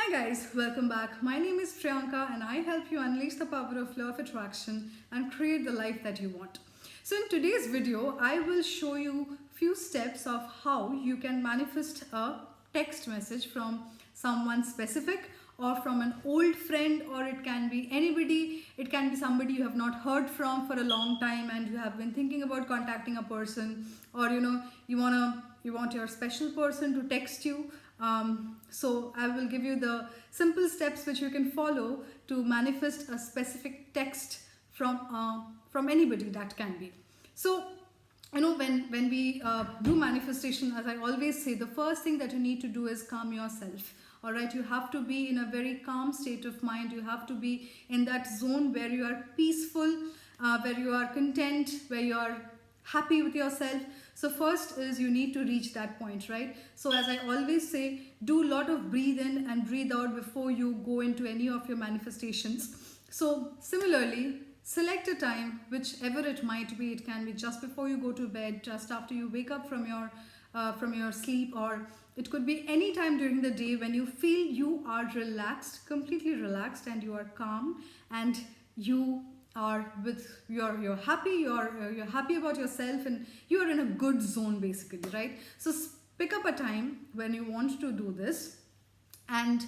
Hi guys, welcome back. My name is Priyanka and I help you unleash the power of law of attraction and create the life that you want. So in today's video, I will show you few steps of how you can manifest a text message from someone specific or from an old friend, or it can be anybody. It can be somebody you have not heard from for a long time and you have been thinking about contacting a person, or you want your special person to text you. So I will give you the simple steps which you can follow to manifest a specific text from anybody. That can be. So when we do manifestation, as I always say, the first thing that you need to do is calm yourself. All right, you have to be in a very calm state of mind. You have to be in that zone where you are peaceful, where you are content, where you are happy with yourself. So first is you need to reach that point, right? So as I always say, do a lot of breathe in and breathe out before you go into any of your manifestations. So similarly, select a time, whichever it might be. It can be just before you go to bed, just after you wake up from your sleep, or it could be any time during the day when you feel you are relaxed, completely relaxed, and you are calm, and you are with you're happy, you're happy about yourself, and you are in a good zone basically, right? So pick up a time when you want to do this and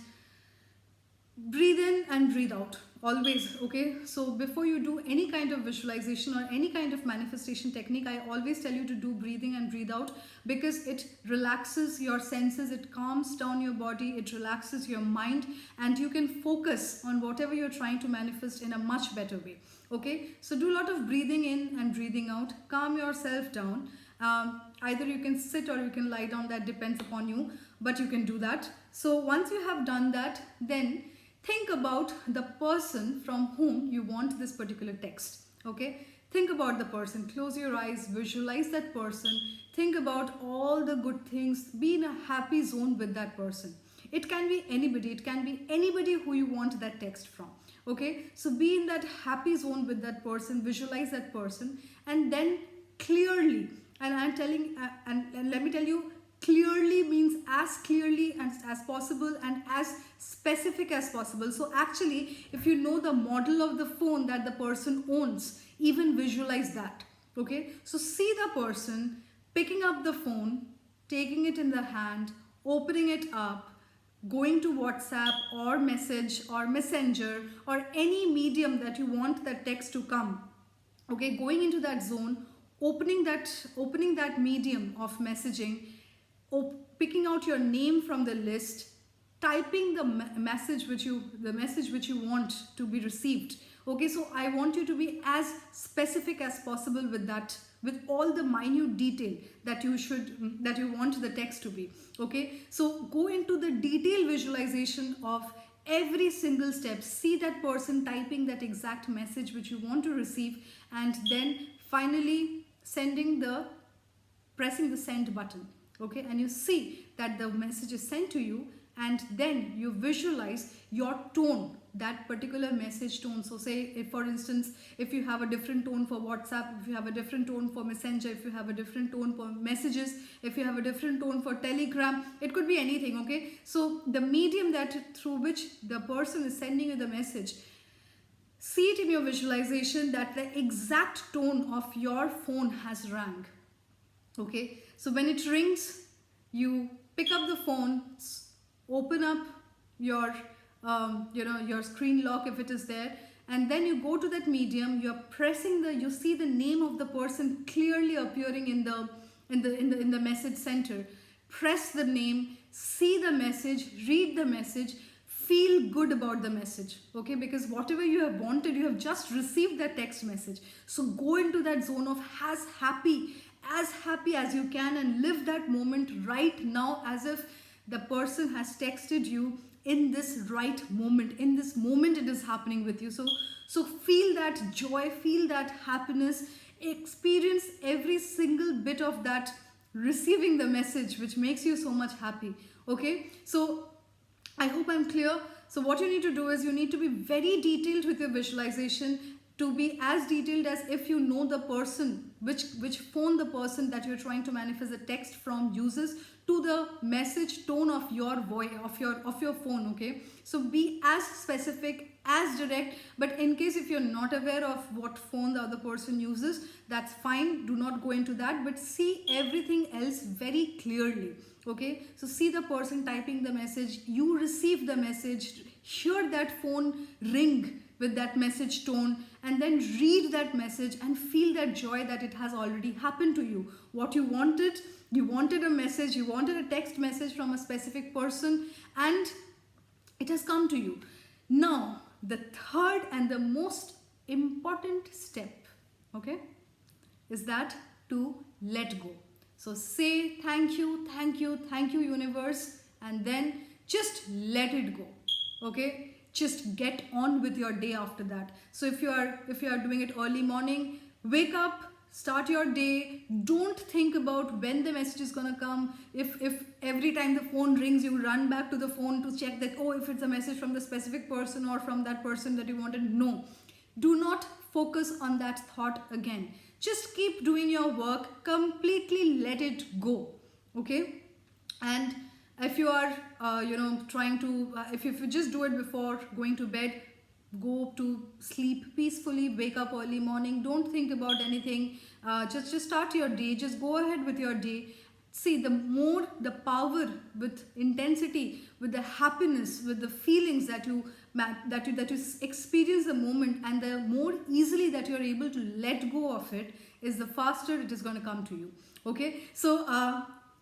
breathe in and breathe out always. Okay, so before you do any kind of visualization or any kind of manifestation technique, I always tell you to do breathing and breathe out, because it relaxes your senses, it calms down your body, it relaxes your mind, and you can focus on whatever you're trying to manifest in a much better way. Okay, so do a lot of breathing in and breathing out, calm yourself down. Either you can sit or you can lie down, that depends upon you, but you can do that. So once you have done that, then think about the person from whom you want this particular text. Okay, think about the person, close your eyes, visualize that person, think about all the good things, be in a happy zone with that person. It can be anybody who you want that text from. Okay, so be in that happy zone with that person, visualize that person, and then clearly, and I'm telling and let me tell you, clearly means as clearly as possible and as specific as possible. So actually, if you know the model of the phone that the person owns, even visualize that. Okay, so see the person picking up the phone, taking it in the hand, opening it up, going to WhatsApp or message or messenger or any medium that you want that text to come. Okay, going into that zone, opening that medium of messaging, picking out your name from the list, typing the message which you want to be received. Okay, so I want you to be as specific as possible with that, with all the minute detail that you want the text to be. Okay, so go into the detailed visualization of every single step. See that person typing that exact message which you want to receive, and then finally pressing the send button. Okay, and you see that the message is sent to you, and then you visualize your tone, that particular message tone. So say, if for instance, if you have a different tone for WhatsApp, if you have a different tone for Messenger, if you have a different tone for messages, if you have a different tone for Telegram, it could be anything. Okay, so the medium through which the person is sending you the message, see it in your visualization that the exact tone of your phone has rang. Okay, so when it rings, you pick up the phone, open up your your screen lock if it is there, and then you go to that medium, you see the name of the person clearly appearing in the message center. Press the name, see the message, read the message, feel good about the message. Okay, because whatever you have wanted, you have just received that text message. So go into that zone of as happy as you can, and live that moment right now as if the person has texted you in this right moment. In this moment it is happening with you. So feel that joy, feel that happiness, experience every single bit of that receiving the message, which makes you so much happy. Okay, so I hope I'm clear. So what you need to do is you need to be very detailed with your visualization. to be as detailed as if you know the person, which phone the person that you're trying to manifest the text from uses, to the message tone of your voice, of your phone. Okay, so be as specific, as direct. But in case if you're not aware of what phone the other person uses, that's fine, do not go into that, but see everything else very clearly. Okay, so see the person typing the message, you receive the message, hear that phone ring with that message tone, and then read that message and feel that joy that it has already happened to you. What you wanted a message, you wanted a text message from a specific person, and it has come to you. Now, the third and the most important step, okay, is that to let go. So say thank you, thank you, thank you, universe, and then just let it go. Okay, just get on with your day after that. So if you are doing it early morning, wake up, start your day. Don't think about when the message is gonna come. If every time the phone rings you run back to the phone to check that, oh, if it's a message from the specific person or from that person that you wanted. No, do not focus on that thought again. Just keep doing your work, completely let it go. Okay, and if you are trying to if you just do it before going to bed, go to sleep peacefully, wake up early morning, don't think about anything, just start your day, just go ahead with your day. See, the power, with intensity, with the happiness, with the feelings that you experience the moment, and the more easily that you're able to let go of it, is the faster it is going to come to you. Okay, so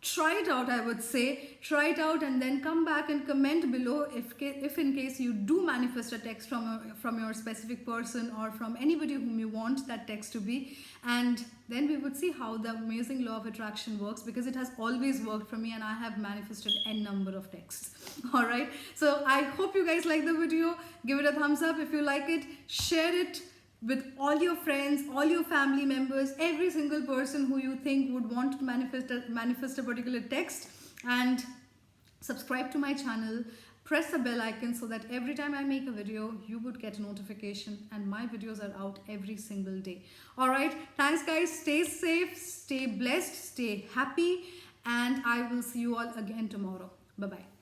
try it out, I would say. Try it out and then come back and comment below if in case you do manifest a text from your specific person or from anybody whom you want that text to be. And then we would see how the amazing law of attraction works, because it has always worked for me and I have manifested n number of texts. All right, so I hope you guys like the video. Give it a thumbs up if you like it. Share it with all your friends, all your family members, every single person who you think would want to manifest a particular text. And subscribe to my channel, press the bell icon so that every time I make a video you would get a notification, and my videos are out every single day. All right, thanks guys, stay safe, stay blessed, stay happy, and I will see you all again tomorrow. Bye bye.